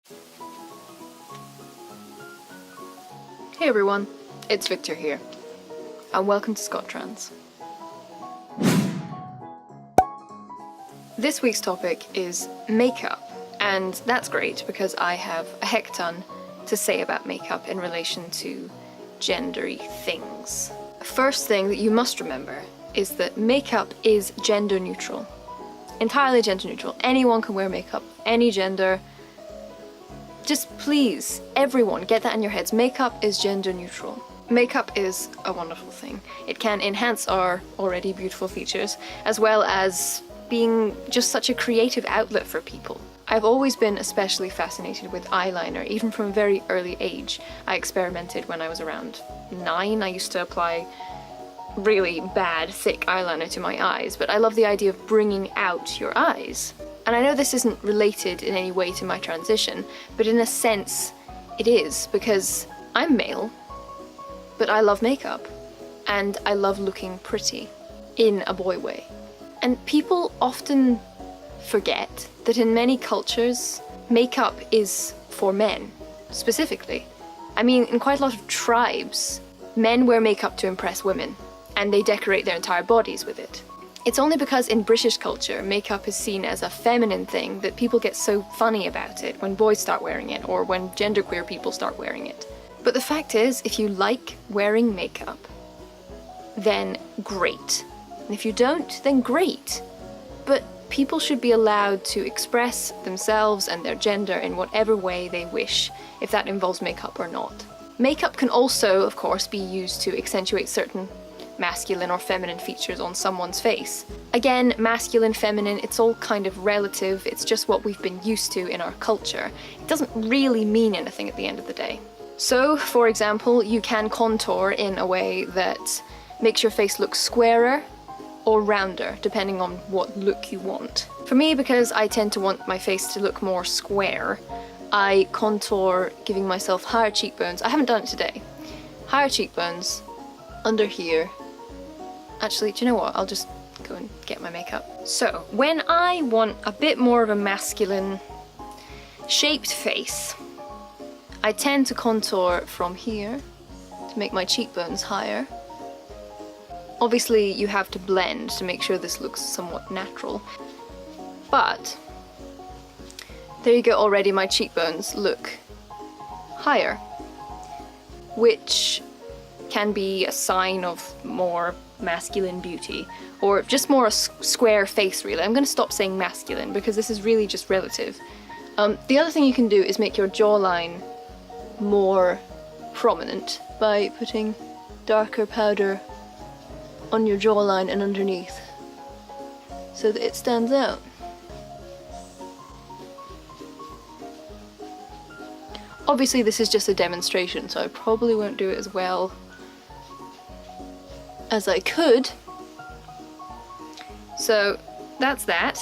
Hey everyone, it's Victor here, and welcome to scotTRANS. This week's topic is makeup, and that's great because I have a heck ton to say about makeup in relation to gendery things. First thing that you must remember is that makeup is gender neutral. Entirely gender neutral. Anyone can wear makeup, any gender. Just please, everyone, get that in your heads. Makeup is gender neutral. Makeup is a wonderful thing. It can enhance our already beautiful features, as well as being just such a creative outlet for people. I've always been especially fascinated with eyeliner, even from a very early age. I experimented when I was around 9. I used to apply really bad, thick eyeliner to my eyes, but I love the idea of bringing out your eyes. And I know this isn't related in any way to my transition, but in a sense it is, because I'm male, but I love makeup, and I love looking pretty, in a boy way. And people often forget that in many cultures, makeup is for men, specifically. I mean, in quite a lot of tribes, men wear makeup to impress women, and they decorate their entire bodies with it. It's only because in British culture, makeup is seen as a feminine thing that people get so funny about it when boys start wearing it, or when genderqueer people start wearing it. But the fact is, if you like wearing makeup, then great. And if you don't, then great. But people should be allowed to express themselves and their gender in whatever way they wish, if that involves makeup or not. Makeup can also, of course, be used to accentuate certain masculine or feminine features on someone's face. Again, masculine, feminine, it's all kind of relative, it's just what we've been used to in our culture. It doesn't really mean anything at the end of the day. So, for example, you can contour in a way that makes your face look squarer or rounder, depending on what look you want. For me, because I tend to want my face to look more square, I contour giving myself higher cheekbones. I haven't done it today. Higher cheekbones, under here. Actually, do you know what? I'll just go and get my makeup. So, when I want a bit more of a masculine shaped face, I tend to contour from here to make my cheekbones higher. Obviously, you have to blend to make sure this looks somewhat natural. But, there you go, already my cheekbones look higher, which can be a sign of more masculine beauty, or just more a square face, really. I'm going to stop saying masculine because this is really just relative. The other thing you can do is make your jawline more prominent by putting darker powder on your jawline and underneath so that it stands out. Obviously this is just a demonstration, so I probably won't do it as well as I could. So that's that.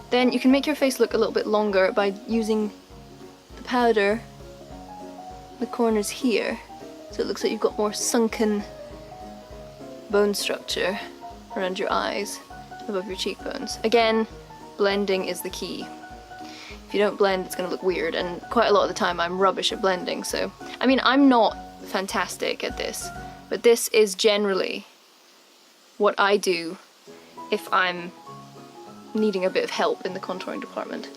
Then you can make your face look a little bit longer by using the powder in the corners here, so it looks like you've got more sunken bone structure around your eyes, above your cheekbones. Again, blending is the key. If you don't blend, it's going to look weird, and quite a lot of the time I'm rubbish at blending, so... I mean, I'm not fantastic at this, but this is generally what I do if I'm needing a bit of help in the contouring department.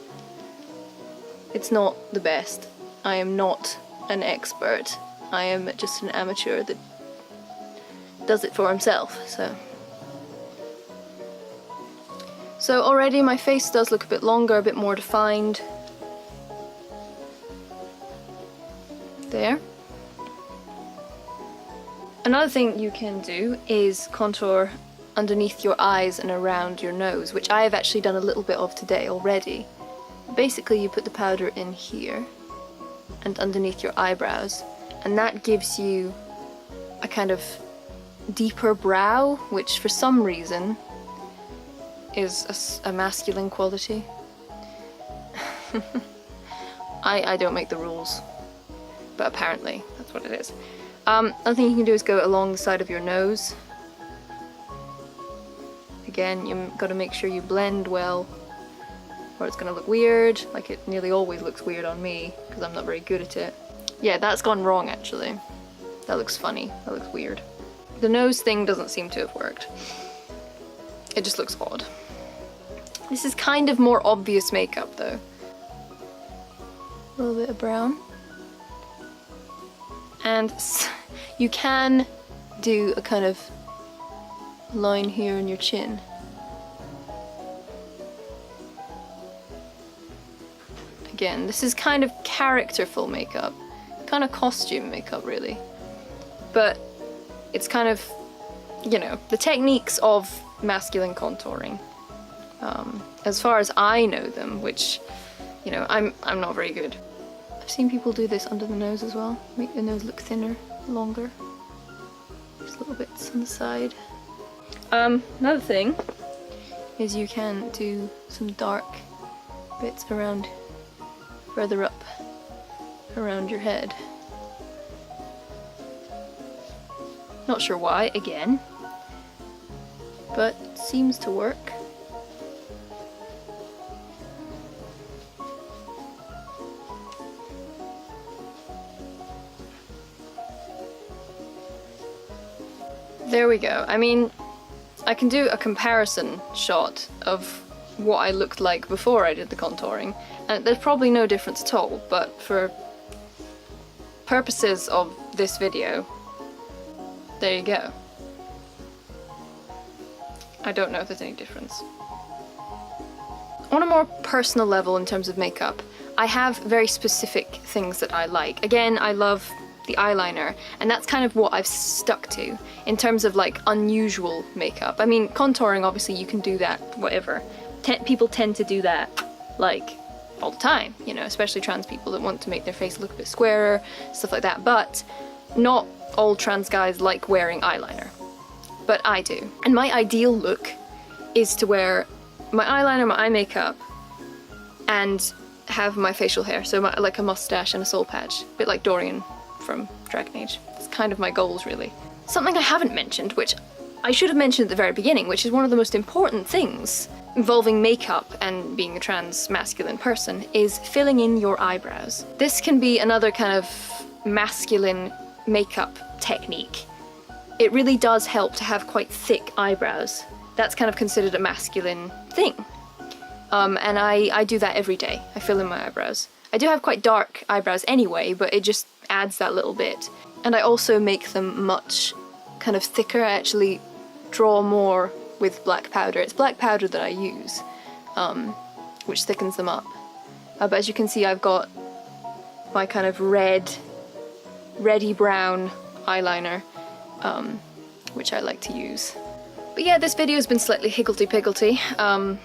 It's not the best. I am not an expert. I am just an amateur that does it for himself, so... So already my face does look a bit longer, a bit more defined. There. Another thing you can do is contour underneath your eyes and around your nose, which I have actually done a little bit of today already. Basically you put the powder in here and underneath your eyebrows, and that gives you a kind of deeper brow, which for some reason is a masculine quality. I don't make the rules, but apparently that's what it is. Another thing you can do is go along the side of your nose. Again, you've got to make sure you blend well or it's gonna look weird, like it nearly always looks weird on me, because I'm not very good at it. Yeah, that's gone wrong actually. That looks funny, that looks weird. The nose thing doesn't seem to have worked. It just looks odd. This is kind of more obvious makeup though. A little bit of brown. And you can do a kind of line here in your chin. Again, this is kind of characterful makeup, kind of costume makeup really. But it's kind of, you know, the techniques of masculine contouring. As far as I know them, which, you know, I'm not very good. I've seen people do this under the nose as well, make the nose look thinner, longer. Just little bits on the side. Another thing is you can do some dark bits around, further up around your head. Not sure why, again, but it seems to work. There we go. I mean, I can do a comparison shot of what I looked like before I did the contouring, and there's probably no difference at all, but for purposes of this video, there you go. I don't know if there's any difference. On a more personal level in terms of makeup, I have very specific things that I like. Again, I love the eyeliner, and that's kind of what I've stuck to in terms of like unusual makeup. I mean, contouring, obviously you can do that, whatever. People tend to do that like all the time, you know, especially trans people that want to make their face look a bit squarer, stuff like that, but not all trans guys like wearing eyeliner. But I do. And my ideal look is to wear my eyeliner, my eye makeup, and have my facial hair, so like a mustache and a soul patch, a bit like Dorian from Dragon Age. It's kind of my goals, really. Something I haven't mentioned, which I should have mentioned at the very beginning, which is one of the most important things involving makeup and being a trans masculine person, is filling in your eyebrows. This can be another kind of masculine makeup technique. It really does help to have quite thick eyebrows. That's kind of considered a masculine thing. And I do that every day. I fill in my eyebrows. I do have quite dark eyebrows anyway, but it just adds that little bit. And I also make them much kind of thicker. I actually draw more with black powder. It's black powder that I use, which thickens them up. But as you can see, I've got my kind of reddy brown eyeliner, which I like to use. But yeah, this video has been slightly higgledy-piggledy,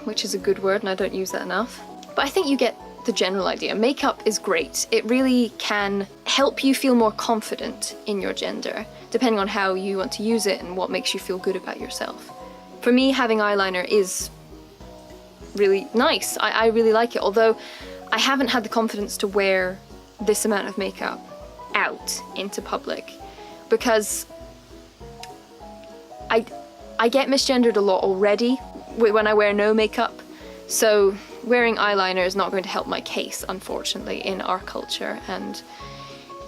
which is a good word and I don't use that enough. But I think you get the general idea. Makeup is great. It really can help you feel more confident in your gender, depending on how you want to use it and what makes you feel good about yourself. For me, having eyeliner is really nice. I really like it, although I haven't had the confidence to wear this amount of makeup out into public, because I get misgendered a lot already when I wear no makeup, so wearing eyeliner is not going to help my case, unfortunately, in our culture and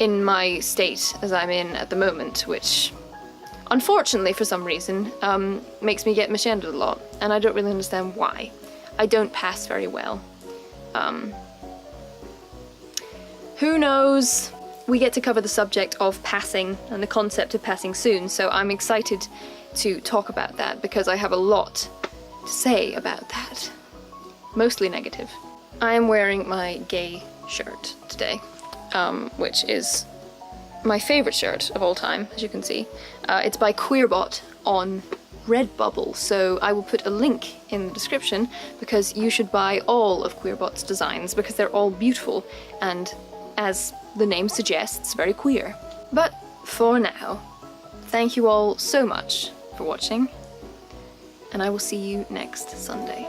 in my state as I'm in at the moment, which unfortunately for some reason makes me get misgendered a lot, and I don't really understand why. I don't pass very well. Who knows? We get to cover the subject of passing and the concept of passing soon, so I'm excited to talk about that because I have a lot to say about that. Mostly negative. I am wearing my gay shirt today, which is my favourite shirt of all time, as you can see. It's by Queerbot on Redbubble, so I will put a link in the description because you should buy all of Queerbot's designs because they're all beautiful and, as the name suggests, very queer. But for now, thank you all so much for watching, and I will see you next Sunday.